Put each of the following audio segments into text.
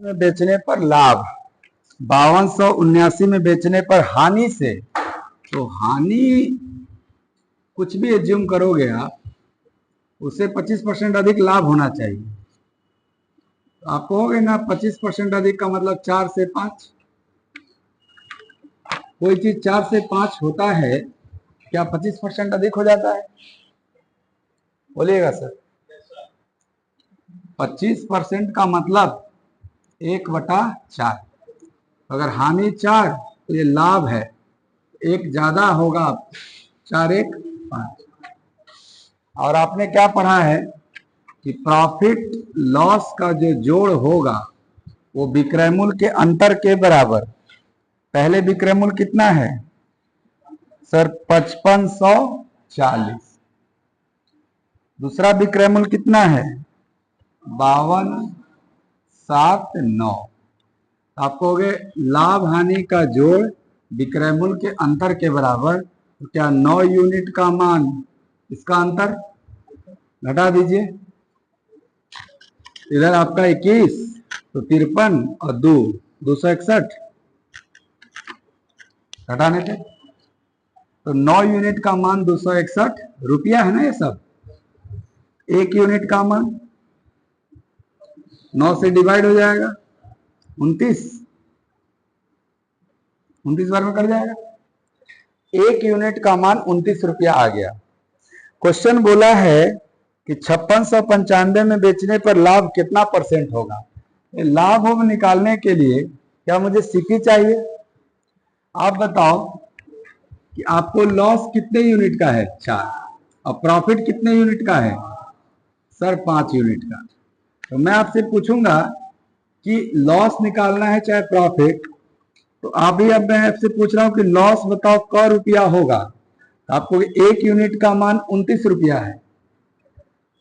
में बेचने पर लाभ, 5279 में बेचने पर हानि से, तो हानि कुछ भी एज्यूम करोगे आप, उसे 25% अधिक लाभ होना चाहिए। तो आप कहोगे ना 25% अधिक का मतलब 4 से 5। कोई चीज 4 से 5 होता है, क्या 25% अधिक हो जाता है? बोलिएगा सर। 25% का मतलब 1/4। अगर हानि 4 तो ये लाभ है, 1 ज्यादा होगा, 4 1 5। और आपने क्या पढ़ा है कि प्रॉफिट लॉस का जो जोड़ होगा वो विक्रय मूल्य के अंतर के बराबर। पहले विक्रय मूल्य कितना है सर? 5540। दूसरा विक्रय मूल्य कितना है? 5279। आप कहोगे लाभ हानि का जोड़ विक्रय मूल्य के अंतर के बराबर, तो क्या 9 यूनिट का मान इसका अंतर घटा दीजिए। इधर आपका 21 तो 53 और 2 261 घटाने थे, तो 9 यूनिट का मान 261 रुपया है ना। ये सब 1 यूनिट का मान 9 से डिवाइड हो जाएगा, 29 बार में कट जाएगा। 1 यूनिट का मान 29 रुपया आ गया। क्वेश्चन बोला है कि 5695 में बेचने पर लाभ कितना % होगा। लाभ निकालने के लिए क्या मुझे सीपी चाहिए? आप बताओ कि आपको लॉस कितने यूनिट का है? 4। और प्रॉफिट कितने यूनिट का है सर? 5 यूनिट का। तो मैं आपसे पूछूंगा कि लॉस निकालना है चाहे प्रॉफिट, तो अब मैं आपसे पूछ रहा हूं कि लॉस बताओ क रुपया होगा। आपको 1 यूनिट का मान 29 रुपया है,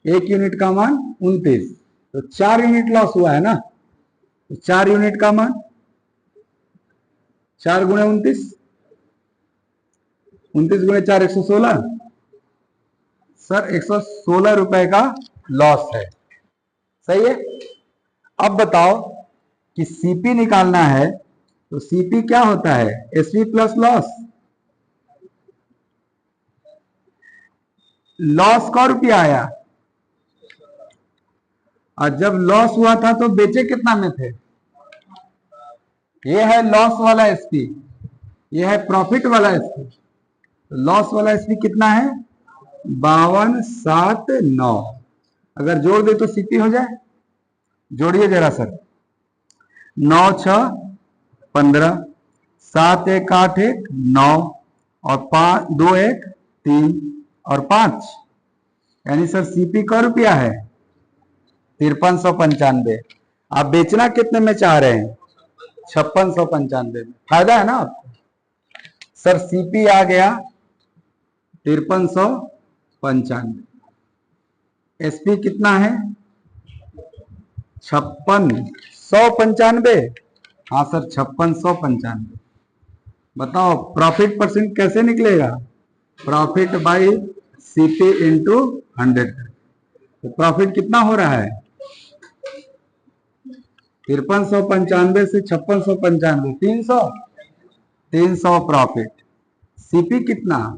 1 यूनिट का मान 29, तो 4 यूनिट लॉस हुआ है ना। तो 4 यूनिट का मान 4 गुणे 29, 29 गुणे 4 116। सर 116 रुपए का लॉस है, सही है। अब बताओ कि सीपी निकालना है, तो सीपी क्या होता है? SP plus loss. लॉस का रुपया आया, और जब लॉस हुआ था तो बेचे कितना में थे? ये है लॉस वाला एसपी, ये है प्रॉफिट वाला एसपी। तो लॉस वाला एसपी कितना है? 5279। अगर जोड़ दे तो सीपी हो जाए। जोड़िए जरा सर। 9 6 15, 7 1 8 1 9, और 5 2 1 3 और 5, यानी सर सीपी का रुपया है 5395। आप बेचना कितने में चाह रहे हैं? 5695 में। फायदा है ना आपको। सर सीपी आ गया 5395, एसपी कितना है? 5695। हाँ सर 5695। बताओ प्रॉफिट % कैसे निकलेगा? Profit by CP into 100। तो प्रॉफिट कितना हो रहा है? 5395 से 5695, 300। 300 प्रॉफिट। सीपी कितना?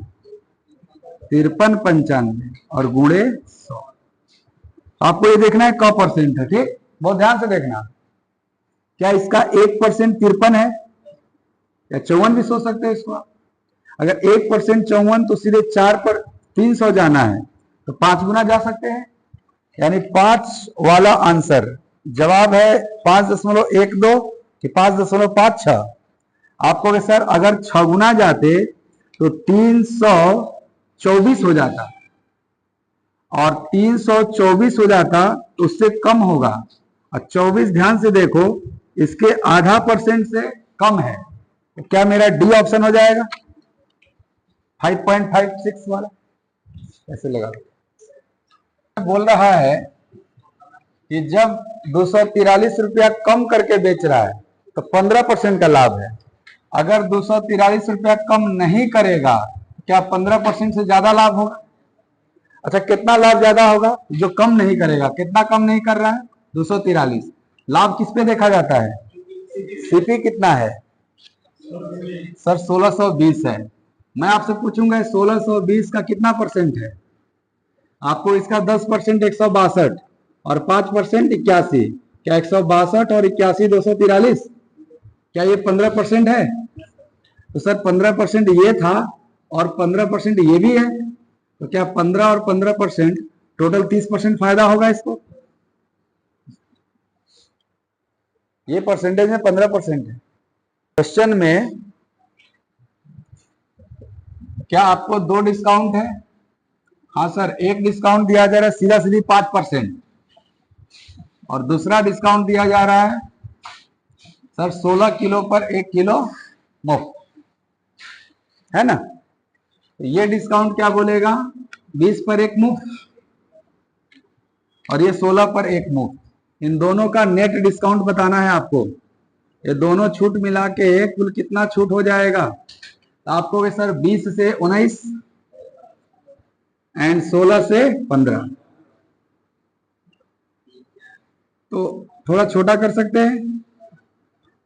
5395 और गुणे 100। आपको ये देखना है क % है, ठीक। बहुत ध्यान से देखना। क्या इसका 1% 53 है, या 54 भी सोच सकते हैं इसको। अगर 1% 54 तो सीधे 4 पर 300 जाना है, तो 5 गुना जा सकते हैं, यानी 5 वाला आंसर जवाब है 5.12 कि 5.56। आपको सर अगर 6 गुना जाते तो 324 हो जाता, और 324 हो जाता तो उससे कम होगा। और 24 ध्यान से देखो, इसके आधा % से कम है, तो क्या मेरा डी ऑप्शन हो जाएगा? 5.56 वाला। ऐसे लगा बोल रहा है कि जब 243 रुपया कम करके बेच रहा है तो 15% का लाभ है। अगर 243 रुपया कम नहीं करेगा, क्या 15% से ज्यादा लाभ होगा? अच्छा कितना लाभ ज्यादा होगा? जो कम नहीं करेगा। कितना कम नहीं कर रहा है? 243। लाभ किस पे देखा जाता है? सीपी कितना है सर? 1620 है। मैं आपसे पूछूंगा 1620 का कितना परसेंट है? आपको इसका 10% 162 और 5% 81। क्या 162 और 81 243? क्या ये 15% है? तो सर 15% ये था और 15% ये भी है, तो क्या 15 और 15% टोटल 30% फायदा होगा इसको? ये परसेंटेज में 15% है। क्वेश्चन में क्या आपको 2 डिस्काउंट है? हाँ सर, एक डिस्काउंट दिया जा रहा है सीधा सीधी 5% और दूसरा डिस्काउंट दिया जा रहा है सर 16 किलो पर 1 किलो मुफ्त, है ना? तो ये डिस्काउंट क्या बोलेगा? 20 पर 1 मुफ्त और ये 16 पर 1 मुफ्त। इन दोनों का नेट डिस्काउंट बताना है आपको। ये दोनों छूट मिला के कुल कितना छूट हो जाएगा? तो आपको सर 20 से 19 एंड 16 से 15। तो थोड़ा छोटा कर सकते हैं,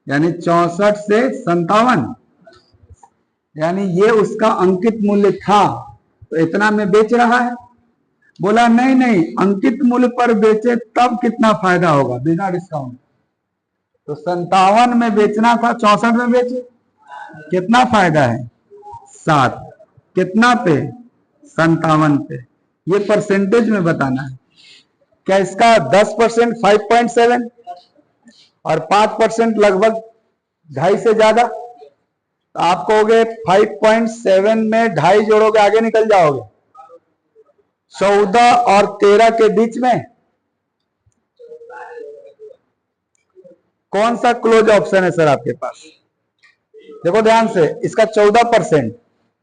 यानी 64 से 57, यानी ये उसका अंकित मूल्य था तो इतना में बेच रहा है। बोला नहीं नहीं, अंकित मूल्य पर बेचे तब कितना फायदा होगा बिना डिस्काउंट? तो 57 में बेचना था, 64 में बेचे, कितना फायदा है? 7। कितना पे? 57 पे। ये परसेंटेज में बताना है। क्या इसका 10% 5.7 और 5% लगभग 2.5 से ज्यादा? तो आप कहोगे 5.7 में 2.5 जोड़ोगे आगे निकल जाओगे। 14 और 13 के बीच में कौन सा क्लोज ऑप्शन है सर आपके पास? देखो ध्यान से, इसका 14%,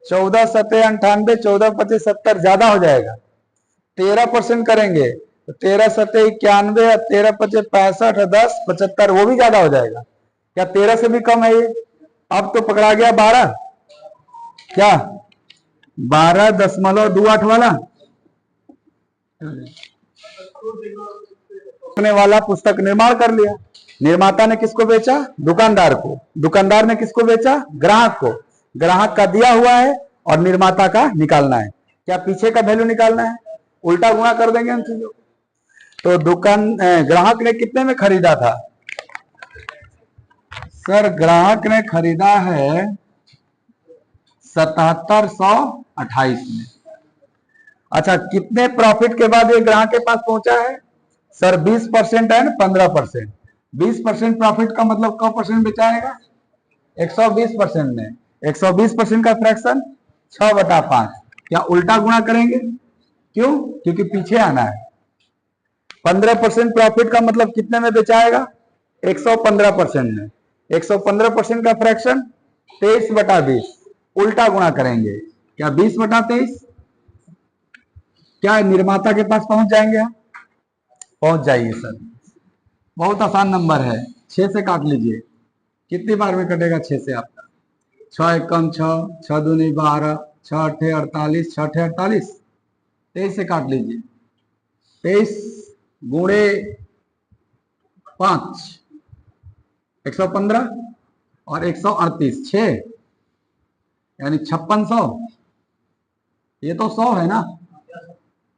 14 सतह 98, 14 25 70 ज्यादा हो जाएगा। 13% करेंगे तो 13 सतह 91, 13 25 65, 10 75, वो भी ज्यादा हो जाएगा। क्या 13 से भी कम है ये? अब तो पकड़ा गया 12। क्या 12.28 वाला वाला पुस्तक निर्माण कर लिया। निर्माता ने किसको बेचा? दुकानदार को। दुकानदार ने किसको बेचा? ग्राहक को। ग्राहक का दिया हुआ है और निर्माता का निकालना है। क्या पीछे का वैल्यू निकालना है? उल्टा गुणा कर देंगे उन चीजों। तो ग्राहक ने कितने में खरीदा था? सर ग्राहक ने खरीदा है 7728 में। अच्छा, कितने प्रॉफिट के बाद ये ग्राहक के पास पहुंचा है? Sir 20% and 15%। 20% प्रॉफिट का मतलब कब परसेंट बेचाएगा? 120% में। 120% का फ्रैक्शन 6/5। क्या उल्टा गुणा करेंगे? क्यों? क्योंकि पीछे आना है। 15% प्रॉफिट का मतलब कितने में बेचाएगा? 115% में। 115% का फ्रैक्शन 23/20। उल्टा गुणा करेंगे। क्या 20/23? क्या निर्माता के पास पहुंच जाएंगे हम? पहुंच जाइए सर, बहुत आसान नंबर है। 6 से काट लीजिए। कितनी बार में कटेगा 6 से आपका? 6 एकम 6, 6 दूनी 12, 6 अठे 48, 6 अठे 48। 23 से काट लीजिए। 23 गुणे 5 115 और 138 6, यानी 5600। ये तो 100 है ना,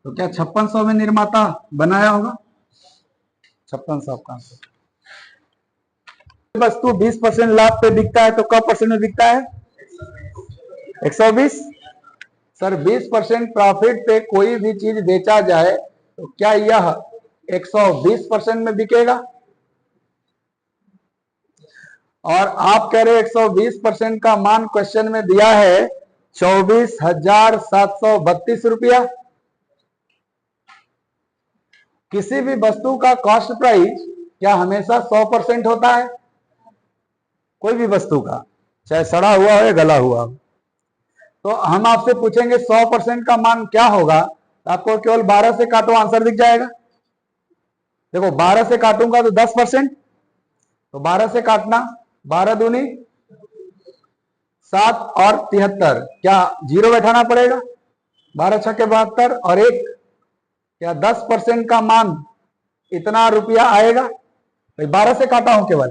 तो क्या 5600 में निर्माता बनाया होगा? 5600 का वस्तु 20% लाभ पे बिकता है तो कब परसेंट में बिकता है? 120। सर 20% प्रॉफिट पे कोई भी चीज बेचा जाए तो क्या यह 120% में बिकेगा? और आप कह रहे 120% का मान क्वेश्चन में दिया है 24,732 रुपया। किसी भी वस्तु का कॉस्ट प्राइस क्या हमेशा 100% होता है? कोई भी वस्तु का, चाहे सड़ा हुआ हो या गला हुआ हो। तो हम आपसे पूछेंगे 100% का मान क्या होगा, तो आपको केवल 12 से काटो, आंसर दिख जाएगा। देखो 12 से काटूंगा तो 10%, तो 12 से काटना, 12 दूनी 7 और 73, क्या 0 बैठाना पड़ेगा? 12 छक्के 72 और 1, क्या 10% का मान इतना रुपया आएगा? भाई 12 से काटा हूं केवल,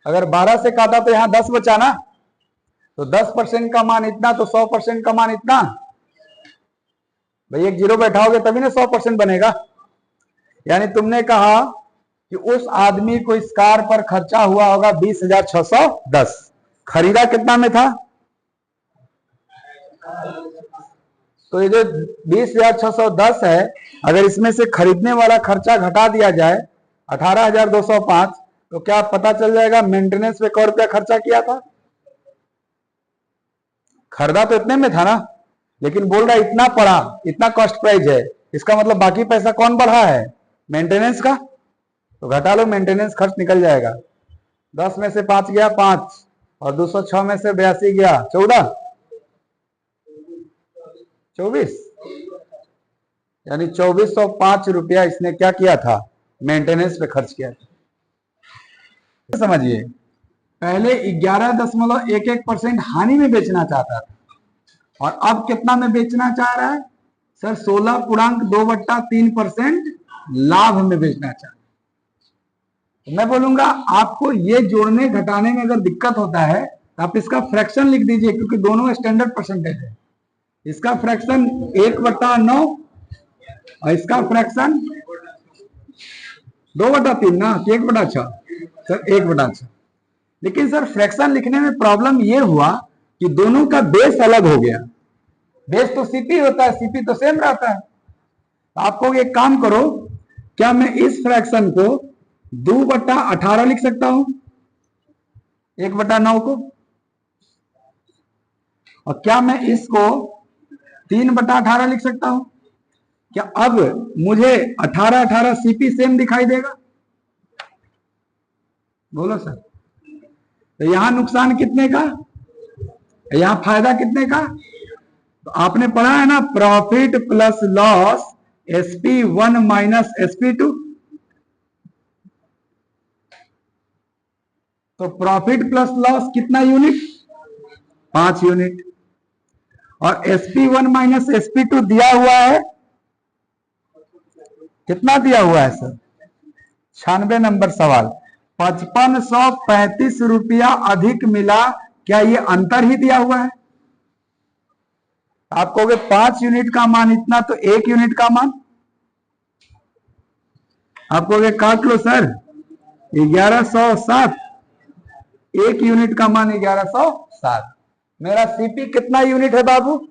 अगर 12 से काटा तो यहां 10 बचा ना, तो 10% का मान इतना, तो 100% का मान इतना। भाई एक जीरो बैठाओगे तभी ना 100% बनेगा। यानी तुमने कहा कि उस आदमी को इस कार पर खर्चा हुआ होगा 20,610, खरीदा कितना में था? तो ये जो 20,610 है, अगर इसमें से खरीदने वाला खर्चा घटा दिया जाए 18,205, तो क्या पता चल जाएगा मेंटेनेंस पे 1 रुपया खर्चा किया था? खरीदा तो इतने में था ना, लेकिन बोल रहा इतना पड़ा, इतना कॉस्ट प्राइस है, इसका मतलब बाकी पैसा कौन बढ़ा है? मेंटेनेंस का। तो घटा लो, मेंटेनेंस खर्च निकल जाएगा। 10 में से 5 गया 5, और 206 में से 82 गया 14, 24, यानी 2405 रुपया इसने क्या किया था? मेंटेनेंस पे खर्च किया था। समझिए, पहले 11.11% हानि में बेचना चाहता था, और अब कितना में बेचना चाह रहा है सर? 16.2/3% लाभ में बेचना चाह रहा है। मैं बोलूंगा आपको ये जोड़ने घटाने में अगर दिक्कत होता है तो आप इसका फ्रैक्शन लिख दीजिए, क्योंकि दोनों स्टैंडर्ड परसेंटेज है। इसका फ्रैक्शन 1/9 और इसका फ्रैक्शन 2/3 ना, कि 1/6? सर 1/6। लेकिन सर फ्रैक्शन लिखने में प्रॉब्लम ये हुआ कि दोनों का बेस अलग हो गया। बेस तो सीपी होता है, सीपी तो सेम रहता है। तो आपको एक काम करो, क्या मैं इस फ्रैक्शन को 2/18 लिख सकता हूं, 1/9 को? और क्या मैं इसको 3/18 लिख सकता हूं? क्या अब मुझे 18/18 सीपी सेम दिखाई देगा? बोलो सर। तो यहां नुकसान कितने का, यहां फायदा कितने का? तो आपने पढ़ा है ना, profit plus loss SP1 minus SP2। तो प्रॉफिट प्लस लॉस कितना यूनिट? 5 यूनिट। और SP1 माइनस SP2 दिया हुआ है, कितना दिया हुआ है सर? 96 नंबर सवाल। 5535 रुपया अधिक मिला, क्या ये अंतर ही दिया हुआ है? आप कहोगे 5 यूनिट का मान इतना, तो 1 यूनिट का मान आप कहोगे काट लो सर 1107, 1 यूनिट का मान 1107। मेरा सीपी कितना यूनिट है बाबू?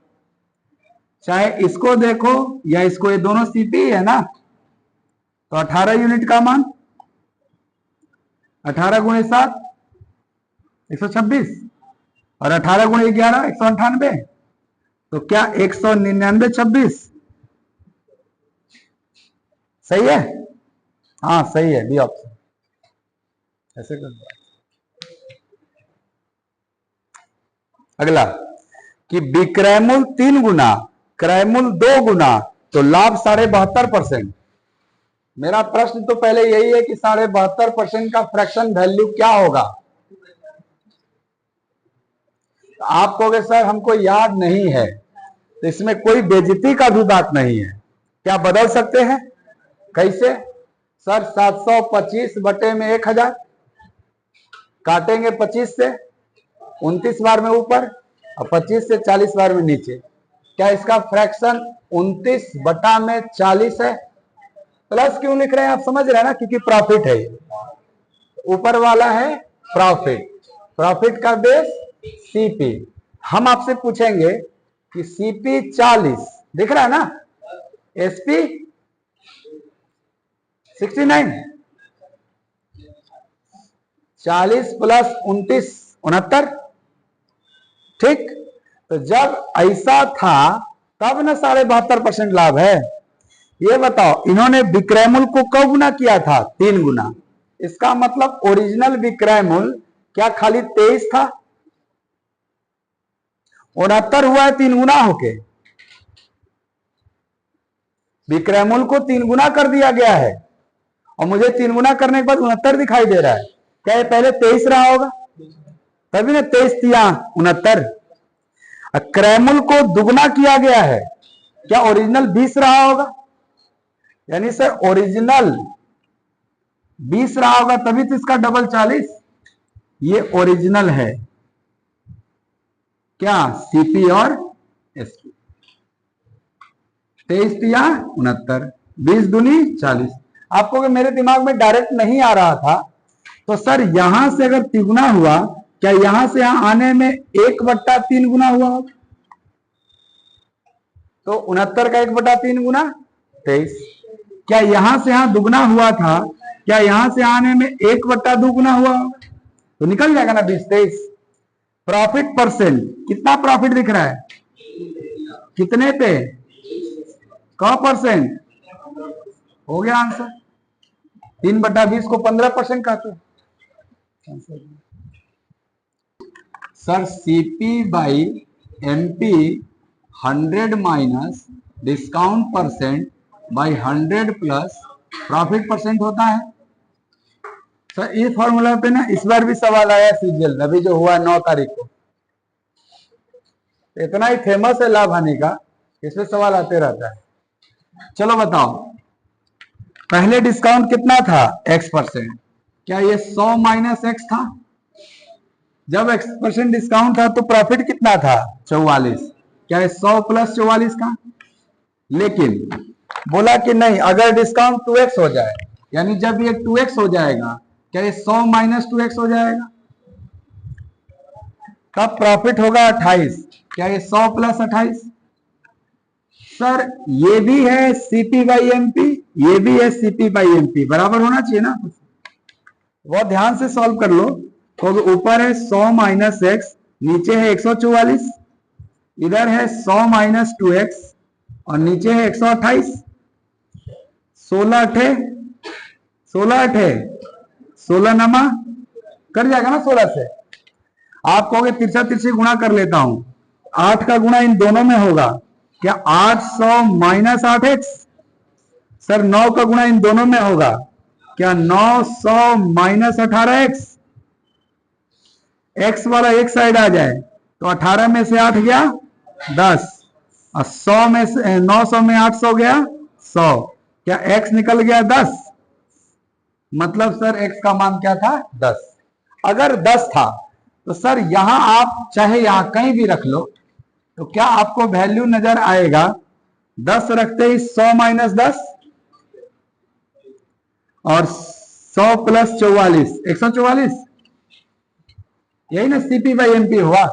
चाहे इसको देखो या इसको, ये दोनों सीपी है ना, तो 18 यूनिट का मान 18 गुणे 7 126, और 18 गुणे 11 198। तो क्या 199 26 सही है? हाँ सही है, बी ऑप्शन। ऐसे कर दो। अगला कि विक्रय मूल्य 3 गुना, क्रय मूल्य 2 गुना, तो लाभ 72.5%। मेरा प्रश्न तो पहले यही है कि 72.5% का फ्रैक्शन वैल्यू क्या होगा? तो आप कहोगे सर हमको याद नहीं है, तो इसमें कोई बेइज्जती का भी बात नहीं है। क्या बदल सकते हैं? कैसे सर? 725 बटे में 1000 काटेंगे 25 से, 29 बार में ऊपर और 25 से 40 बार में नीचे। क्या इसका फ्रैक्शन 29/40 है? प्लस क्यों लिख रहे हैं आप समझ रहे हैं ना, क्योंकि प्रॉफिट है। ऊपर वाला है प्रॉफिट, प्रॉफिट का बेस सीपी। हम आपसे पूछेंगे कि सीपी 40 दिख रहा है ना, एसपी 69, 40 प्लस 29 69। ठीक, तो जब ऐसा था तब ना 72.5% लाभ है। ये बताओ, इन्होंने विक्रय मूल्य को कब गुना किया था? 3 गुना। इसका मतलब ओरिजिनल विक्रय मूल्य क्या खाली 23 था? 69 हुआ है 3 गुना होके। विक्रय मूल्य को 3 गुना कर दिया गया है, और मुझे 3 गुना करने के बाद 69 दिखाई दे रहा है। क्या ये पहले 23 रहा होगा? तभी ना 23 तिया 69। क्रय मूल्य को दुगुना किया गया है, क्या ओरिजिनल 20 रहा होगा? यानी सर ओरिजिनल 20 रहा होगा तभी तो इसका डबल 40। ये ओरिजिनल है क्या, सीपी और एसपी। 23 या 69, 20 दूनी 40। आपको मेरे दिमाग में डायरेक्ट नहीं आ रहा था, तो सर यहां से अगर तिगुना हुआ, क्या यहां से यहां आने में 1/3 गुना हुआ होगा? तो 69 का 1/3 गुना 23। क्या यहां से यहां दुगना हुआ था, क्या यहां से आने में 1/2 गुना हुआ होगा? तो निकल जाएगा ना 20 23। प्रॉफिट परसेंट, कितना प्रॉफिट दिख रहा है, कितने पे, क परसेंट, हो गया आंसर। 3/20 को 15% कहते हैं। Sir CP by MP 100 minus discount percent by 100 plus profit percent होता है। सर इस फॉर्मूला पे ना इस बार भी सवाल आया सीजीएल अभी जो हुआ 9 तारीख को। इतना ही फेमस है लाभ हानि का, इसमें सवाल आते रहता है। चलो बताओ, पहले डिस्काउंट कितना था, x%। क्या ये 100 माइनस x था? जब x% डिस्काउंट था तो प्रॉफिट कितना था, 44। क्या ये 100 प्लस 44 का? लेकिन बोला कि नहीं, अगर डिस्काउंट 2x हो जाए, यानी जब ये 2x हो जाएगा, क्या ये 100 माइनस 2x हो जाएगा, तब प्रॉफिट होगा 28। क्या ये 100 प्लस 28? सर ये भी है सीपी बाई एमपी, ये भी है सीपी बाई एमपी, बराबर होना चाहिए ना। बहुत ध्यान से सॉल्व कर लो। तो ऊपर है 100 माइनस एक्स, नीचे है 144, इधर है 100 माइनस 2x और नीचे है 128। 16 अठे 16 नमा कर जाएगा ना 16 से। आप कहोगे तिरछा तिरछी गुणा कर लेता हूं, 8 का गुणा इन दोनों में होगा, क्या 800 माइनस 8x? सर 9 का गुणा इन दोनों में होगा, क्या 900 माइनस 18x? x वाला एक साइड आ जाए तो 18 में से 8 गया 10 और 100 में से 900 में 800 गया 100। क्या x निकल गया 10? मतलब सर x का मान क्या था, 10। अगर 10 था तो सर यहां आप चाहे यहां कहीं भी रख लो, तो क्या आपको वैल्यू नजर आएगा? 10 रखते ही 100 माइनस 10 और 100 प्लस 44, 144। यही ना सीपी बाई एमपी हुआ,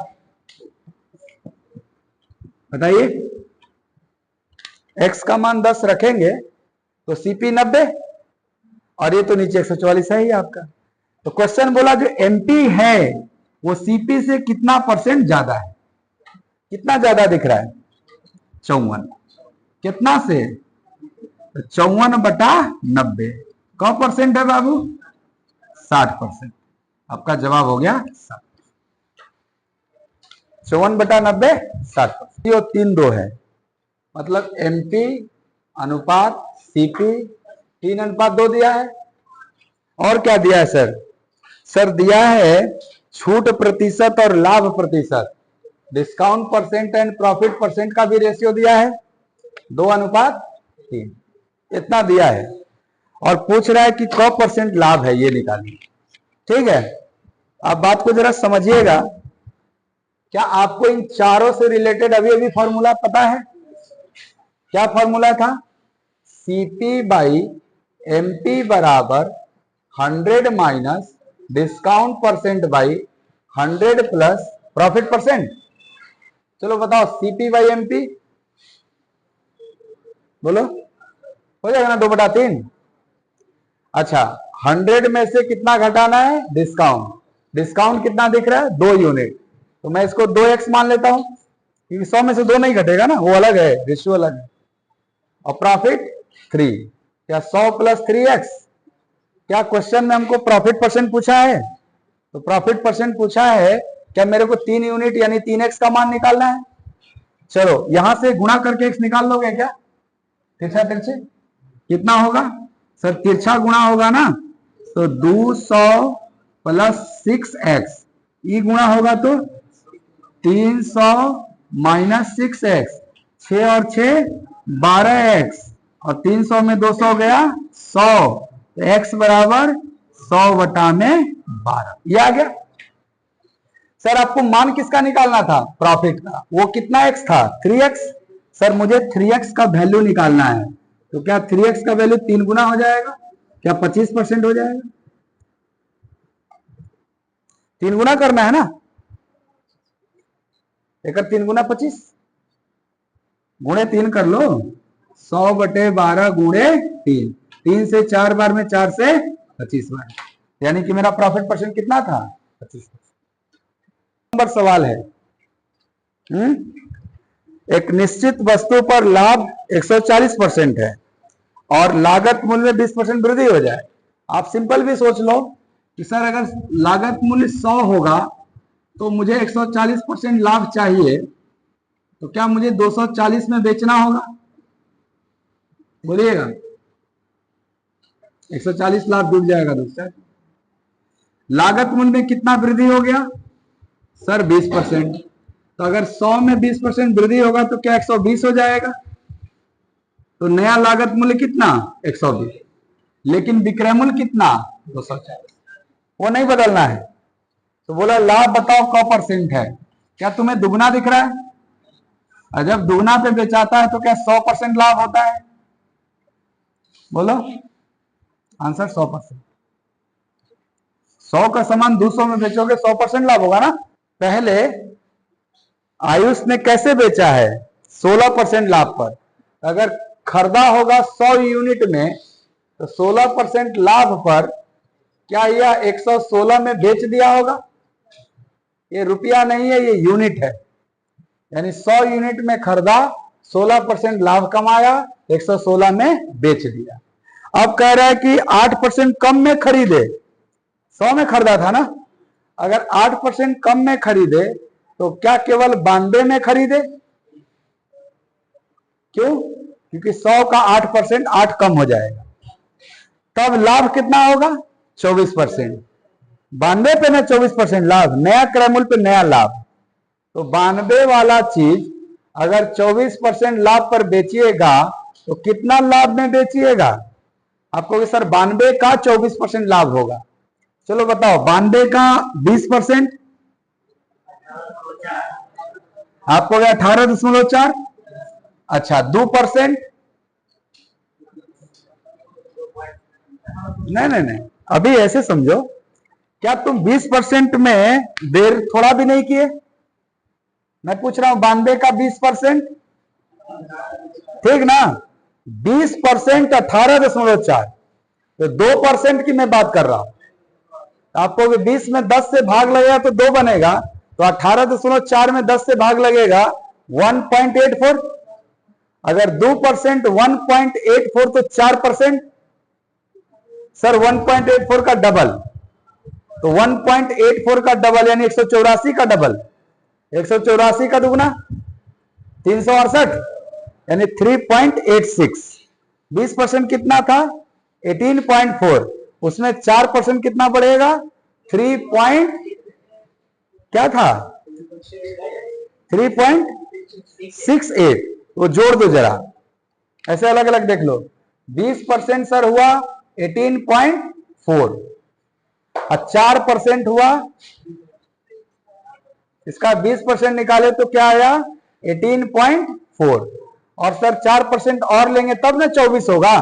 बताइए। x का मान 10 रखेंगे तो सीपी 90 और ये तो नीचे 144 है ही आपका। तो क्वेश्चन बोला जो एमपी है वो सीपी से कितना परसेंट ज्यादा है, कितना ज्यादा दिख रहा है, 54। कितना से, 54/90। कौ परसेंट है बाबू, 60%। आपका जवाब हो गया 54/90, 60%। 3-2 है, मतलब एमपी अनुपात सीपी 3:2 दिया है। और क्या दिया है सर? सर दिया है छूट प्रतिशत और लाभ प्रतिशत, discount percent and profit percent का भी रेशियो दिया है 2:3, इतना दिया है। और पूछ रहा है कि कौ परसेंट लाभ है ये निकालिए। ठीक है, आप बात को जरा समझिएगा। क्या आपको इन चारों से रिलेटेड अभी अभी फॉर्मूला पता है? क्या फॉर्मूला था? सीपी बाई एमपी बराबर 100 minus discount percent by 100 plus profit percent. चलो बताओ सीपी बाई एमपी, बोलो, हो जाएगा ना 2/3। अच्छा 100 में से कितना घटाना है, डिस्काउंट। डिस्काउंट कितना दिख रहा है, 2 यूनिट, तो मैं इसको 2x मान लेता हूं, क्योंकि 100 में से 2 नहीं घटेगा ना, वो अलग है, रेशियो अलग है। और प्रॉफिट 3, क्या 100 प्लस 3x? क्या क्वेश्चन में हमको प्रॉफिट परसेंट पूछा है? तो प्रॉफिट परसेंट पूछा है, क्या मेरे को 3 यूनिट यानी 3x का मान निकालना है। चलो यहां से गुणा करके x निकाल लोगे क्या, तिरछा तिरछे कितना होगा? सर तिरछा गुणा होगा ना, तो 200 प्लस 6x, ई गुणा होगा तो 300 माइनस 6x, 6 और 6 12x, और 300 में 200 गया 100, तो x बराबर 100/12, ये आ गया। सर आपको मान किसका निकालना था? प्रॉफिट का। वो कितना x था? 3x। सर मुझे 3x का वैल्यू निकालना है, तो क्या 3x का वैल्यू 3 गुना हो जाएगा? क्या 25% हो जाएगा? 3 गुना करना है ना, एक 3 गुना 25 गुणे 3 कर लो, 100/12 गुणे 3, 3 से 4 बार में 4 से 25 बार, यानी कि मेरा प्रॉफिट परसेंट कितना था? 25%। नंबर सवाल है, एक निश्चित वस्तु पर लाभ 140% है और लागत मूल्य में 20% वृद्धि हो जाए। आप सिंपल भी सोच लो कि सर अगर लागत मूल्य 100 होगा तो मुझे 140% लाभ चाहिए, तो क्या मुझे 240 में बेचना होगा? बोलिएगा। 140 लाभ डूब जाएगा दोस्तों। लागत मूल्य में कितना वृद्धि हो गया? सर 20%। तो अगर 100 में 20% वृद्धि होगा तो क्या 120 हो जाएगा? तो नया लागत मूल्य कितना? 120, लेकिन विक्रय मूल्य कितना? 240, वो नहीं बदलना है। तो बोला लाभ बताओ क परसेंट है? क्या तुम्हें दुगना दिख रहा है? और जब दुगना पे बेचाता है तो क्या 100% लाभ होता है? बोलो आंसर 100%। 100 का सामान 200 में बेचोगे 100% लाभ होगा ना। पहले आयुष ने कैसे बेचा है? 16% लाभ पर। अगर खरीदा होगा 100 यूनिट में तो 16% लाभ पर क्या यह 116 में बेच दिया होगा? ये रुपया नहीं है, ये यूनिट है। यानी 100 यूनिट में खरीदा, 16% लाभ कमाया, 116 में बेच दिया। अब कह रहा है कि 8% कम में खरीदे, 100 में खरीदा था ना, अगर 8% कम में खरीदे तो क्या केवल 92 में खरीदे? क्यों? क्योंकि 100 का 8%, 8 कम हो जाएगा, तब लाभ कितना होगा? 24%। 92 पे ना 24% लाभ, नया क्रय मूल्य पे नया लाभ। तो 92 वाला चीज अगर 24% लाभ पर बेचिएगा तो कितना लाभ में बेचिएगा? आपको सर 92 का 24% लाभ होगा। चलो बताओ 92 का 20%, आपको गया 18.4। अच्छा 2%, नहीं, अभी ऐसे समझो, क्या तुम 20% में देर थोड़ा भी नहीं किए? मैं पूछ रहा हूं 92 का 20%, ठीक ना? 20% 18.4, तो 2% की मैं बात कर रहा हूं। आपको 20 में 10 से भाग लगेगा तो 2 बनेगा, तो 18.4 में 10 से भाग लगेगा 1.84। अगर 2% 1.84 तो 4%, सर 1.84 का डबल, तो 1.84 का डबल यानी 184 का डबल, 184 का दुगना 368, यानी 3.86। 20% कितना था? 18.4, उसमें 4% कितना बढ़ेगा? 3. क्या था? 3.68। वो जोड़ दो जरा, ऐसे अलग अलग देख लो। 20% सर हुआ 18.4 और 4% हुआ, इसका 20% निकाले तो क्या आया? 18.4। और सर 4% और लेंगे तब ना 24 होगा।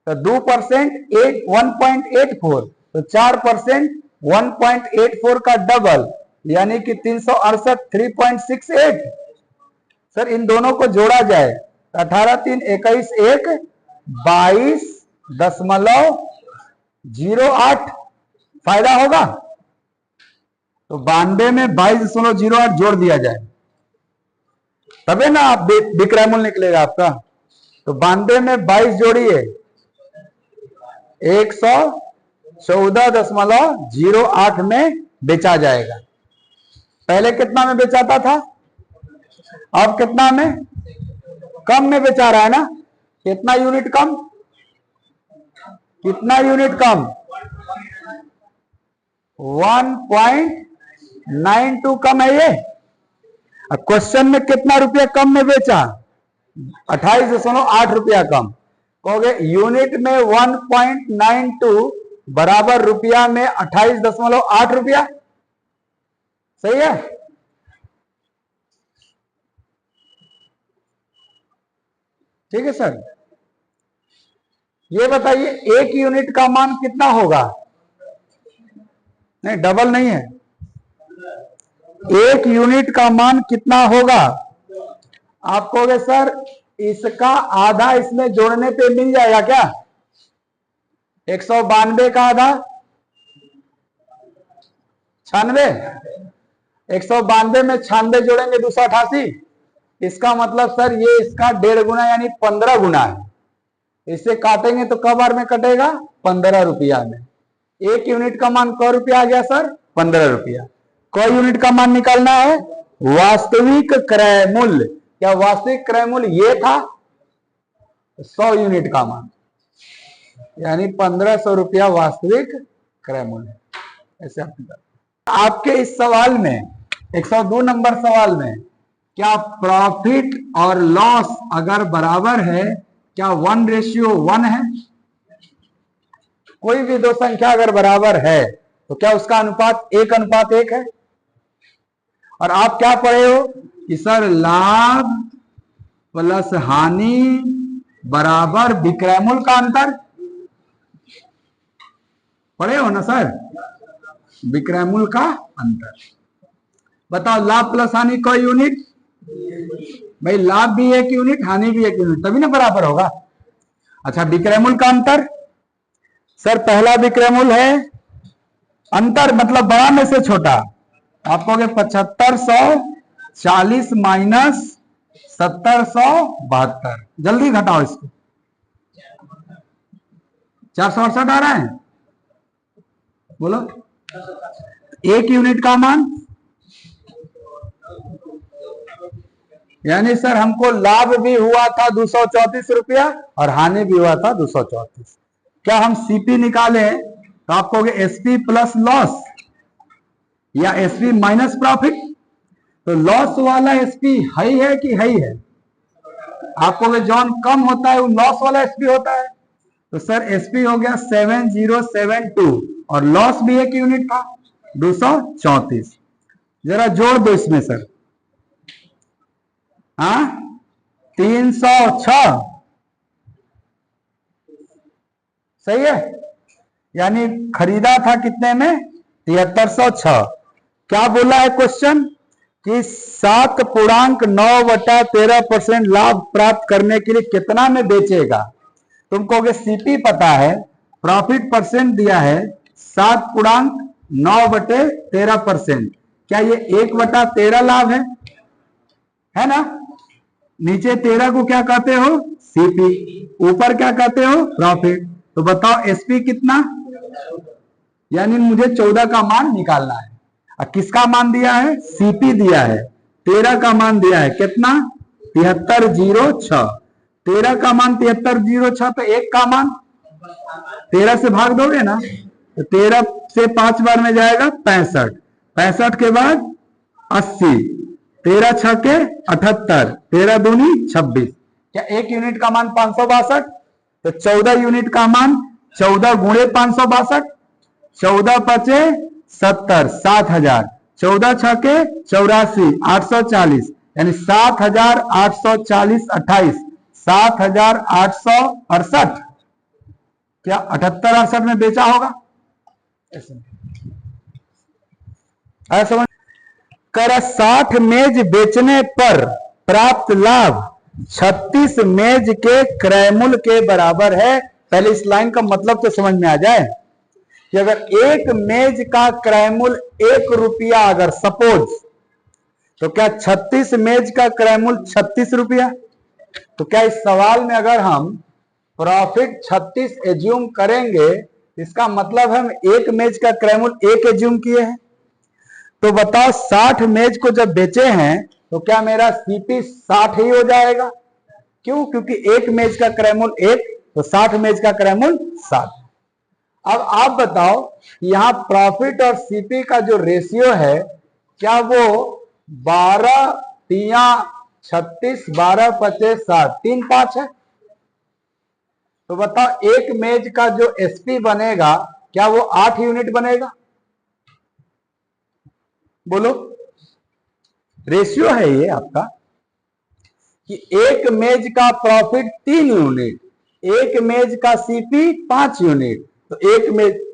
तो 2% 1.84, तो 4% 1.84 का डबल यानी कि 368, 3.68। सर इन दोनों को जोड़ा जाए, 18 3 21 1 22.08 फायदा होगा। तो 92 में 22.08 जोड़ दिया जाए तबे ना आप विक्रय मूल्य निकलेगा आपका। तो 92 में 22 जोड़िए, 114.08 में बेचा जाएगा। पहले कितना में बेचाता था, अब कितना में? कम में बेचा रहा है ना। कितना यूनिट कम? कितना यूनिट कम? 1.92 कम है ये। अब क्वेश्चन में कितना रुपया कम में बेचा? 28.8 रुपया कम। कहोगे यूनिट में 1.92 बराबर रुपया में 28.8 रुपया। सही है। ठीक है सर। ये बताइए एक यूनिट का मान कितना होगा? नहीं, डबल नहीं है। एक यूनिट का मान कितना होगा? आप कहोगे सर इसका आधा इसमें जोड़ने पे मिल जाएगा क्या? 192 का आधा 96, 192 में 96 जोड़ेंगे 288। इसका मतलब सर ये इसका 1.5 गुना यानी 15 गुना है। इसे काटेंगे तो क बार में कटेगा? 15 रुपया में। एक यूनिट का मान क रुपया आ गया सर? 15 रुपया। क यूनिट का मान निकालना है वास्तविक क्रय मूल्य। क्या वास्तविक क्रय मूल्य ये था? 100 यूनिट का मान यानी 1500 रुपया वास्तविक क्रय मूल्य। ऐसे आपके इस सवाल में 102 नंबर सवाल में क्या प्रॉफिट और लॉस अगर बराबर है, क्या 1:1 है? कोई भी दो संख्या अगर बराबर है तो क्या उसका अनुपात 1:1 है? और आप क्या पढ़े हो कि सर लाभ प्लस हानि बराबर विक्रय मूल्य का अंतर। पढ़े हो ना सर? विक्रय मूल्य का अंतर। बताओ लाभ प्लस हानि क यूनिट? भाई लाभ भी 1 यूनिट, हानि भी 1 यूनिट, तभी ना बराबर होगा। अच्छा विक्रय मूल्य का अंतर। सर पहला विक्रय मूल्य है अंतर मतलब बड़ा में से छोटा। आप कहोगे 7540 माइनस 7072। जल्दी घटाओ इसको। 468 आ रहा है। बोलो। एक यूनिट का मान यानी सर हमको लाभ भी हुआ था 234 रुपया और हानि भी हुआ था 234। क्या हम सीपी निकाले तो आप कहोगे एसपी प्लस लॉस या एसपी माइनस प्रॉफिट। तो लॉस वाला एसपी हाई है कि हाई है? आप कहोगे जॉन कम होता है वो लॉस वाला एसपी होता है। तो सर एसपी हो गया 7072 और लॉस भी 1 यूनिट था 234। जरा जोड़ दो इसमें सर। हाँ 306 सही है। यानी खरीदा था कितने में? 7306। क्या बोला है क्वेश्चन कि 7.9/13% लाभ प्राप्त करने के लिए कितना में बेचेगा? तुम कहोगे सीपी पता है, प्रॉफिट परसेंट दिया है 7.9/13%। क्या ये 1/13 लाभ है ना? नीचे 13 को क्या कहते हो? सीपी। ऊपर क्या कहते हो? प्रॉफिट। तो बताओ एसपी कितना? यानी मुझे 14 का मान निकालना है। और किसका मान दिया है? सीपी दिया है। 13 का मान दिया है कितना? 7306। 13 का मान 7306 तो 1 का मान 13 से भाग दोगे ना तो 13 से 5 बार में जाएगा 65। 65 के बाद 80। 13 छके 78। 13 दूनी 26। क्या 1 यूनिट का मान 562? तो 14 यूनिट का मान 14 गुणे 562। 14 पचे 70 7000। 14 छके 84 840 यानी 7840 28 7868। क्या 78 68 में बेचा होगा? ऐसा कर 60 मेज बेचने पर प्राप्त लाभ 36 मेज के क्रय मूल्य के बराबर है। पहले इस लाइन का मतलब तो समझ में आ जाए कि अगर एक मेज का क्रय मूल्य 1 रुपया अगर सपोज, तो क्या 36 मेज का क्रय मूल्य 36 रुपया? तो क्या इस सवाल में अगर हम प्रॉफिट 36 एज्यूम करेंगे इसका मतलब हम एक मेज का क्रय मूल्य 1 एज्यूम किए हैं। तो बताओ 60 मेज को जब बेचे हैं तो क्या मेरा सीपी 60 ही हो जाएगा? क्यों? क्योंकि एक मेज का क्रय मूल्य 1 तो 60 मेज का क्रय मूल्य 60। अब आप बताओ यहां प्रॉफिट और सीपी का जो रेशियो है क्या वो 12 3 36 12 25 60 3 5 है? तो बताओ एक मेज का जो एसपी बनेगा क्या वो 8 यूनिट बनेगा? बोलो, रेशियो है ये आपका कि एक मेज का प्रॉफिट 3 यूनिट, एक मेज का सीपी 5 यूनिट, तो एक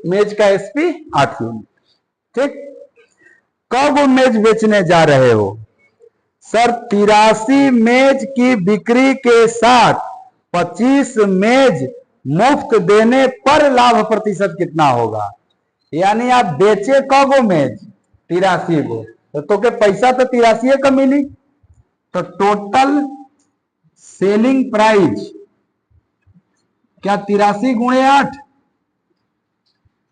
मेज का एसपी 8 यूनिट। ठीक, कब वो मेज बेचने जा रहे हो? सर 83 मेज की बिक्री के साथ 25 मेज मुफ्त देने पर लाभ प्रतिशत कितना होगा? यानी आप बेचे कब वो मेज? 83 को, तो के पैसा तो 83 का मिली, तो टोटल सेलिंग प्राइस क्या 83 गुणे 8?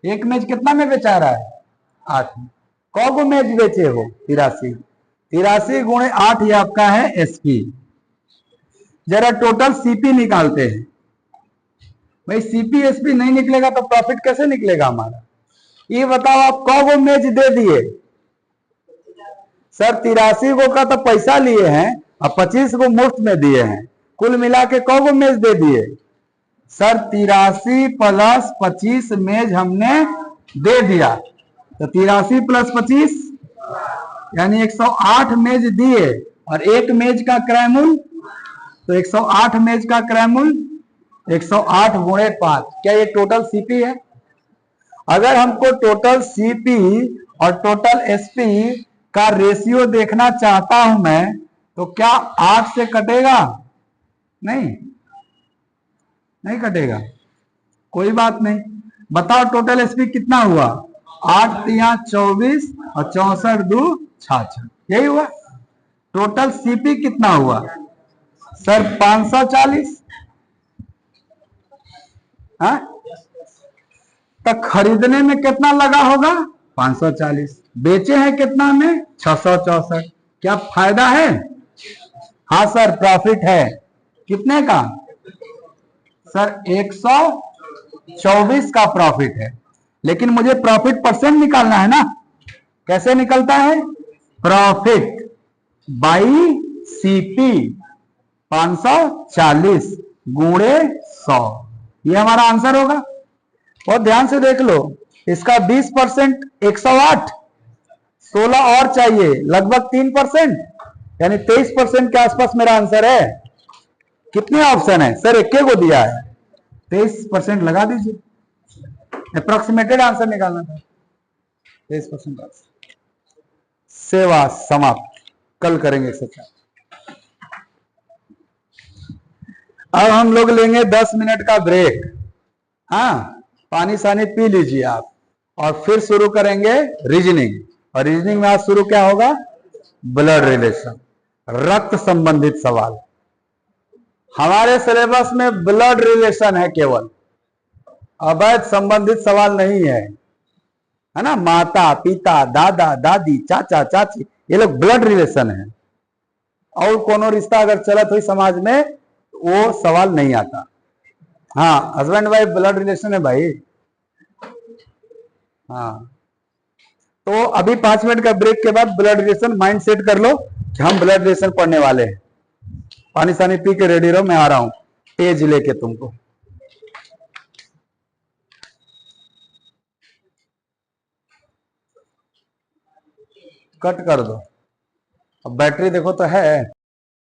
एक मेज कितना में बेचा रहा है? 8 में। कब मेज बेचे हो? 83। 83 गुणे 8 ये आपका है एसपी। जरा टोटल सीपी निकालते हैं भाई। सीपी एसपी नहीं निकलेगा तो प्रॉफिट कैसे निकलेगा हमारा? ये बताओ आप कब मेज दे दिए? सर 83 को का तो पैसा लिए हैं और 25 को मुफ्त में दिए हैं, कुल मिला के कब मेज दे दिए? सर 83 प्लस 25 मेज हमने दे दिया, तो 83 प्लस 25 यानी 108 मेज दिए, और एक मेज का क्रय मूल्य, तो 108 मेज का क्रय मूल्य 108 गुणे 5, क्या ये टोटल सीपी है? अगर हमको टोटल सीपी और टोटल एसपी का रेशियो देखना चाहता हूं मैं, तो क्या 8 से कटेगा? नहीं, नहीं कटेगा, कोई बात नहीं। बताओ टोटल एसपी कितना हुआ? 8 तिया 24 और 64 दू 66, यही हुआ। टोटल सीपी कितना हुआ? सर 540। हाँ, तो खरीदने में कितना लगा होगा? 540। बेचे हैं कितना में? 664। क्या फायदा है? हाँ सर, प्रॉफिट है। कितने का? सर 124 का प्रॉफिट है, लेकिन मुझे प्रॉफिट परसेंट निकालना है ना। कैसे निकलता है? प्रॉफिट बाई सीपी 540 गुणे 100, ये हमारा आंसर होगा। और ध्यान से देख लो, इसका 20% 108, 16 और चाहिए, लगभग 3%, यानी 23% के आसपास मेरा आंसर है। कितने ऑप्शन है? सर एक को दिया है, 23% लगा दीजिए, अप्रोक्सीमेटेड आंसर निकालना था। 23% आंसर। सेवा समाप्त, कल करेंगे एक्सरसाइज। अब हम लोग लेंगे 10 मिनट का ब्रेक। हाँ, पानी सानी पी लीजिए आप, और फिर शुरू करेंगे रीजनिंग। और रीजनिंग में आज शुरू क्या होगा? ब्लड रिलेशन, रक्त संबंधित सवाल। हमारे सिलेबस में ब्लड रिलेशन है केवल, अवैध संबंधित सवाल नहीं है, है ना। माता पिता दादा दादी चाचा चाची ये लोग ब्लड रिलेशन है, और कोनो रिश्ता अगर चलत हुई समाज में वो सवाल नहीं आता। हाँ, हस्बैंड वाइफ ब्लड रिलेशन है भाई। हाँ, तो अभी 5 मिनट का ब्रेक के बाद ब्लड रिलेशन माइंड सेट कर लो कि हम ब्लड रिलेशन पढ़ने वाले हैं। पानी सानी पी के रेडी रहो, मैं आ रहा हूं पेज लेके तुमको। कट कर दो, अब बैटरी देखो तो है।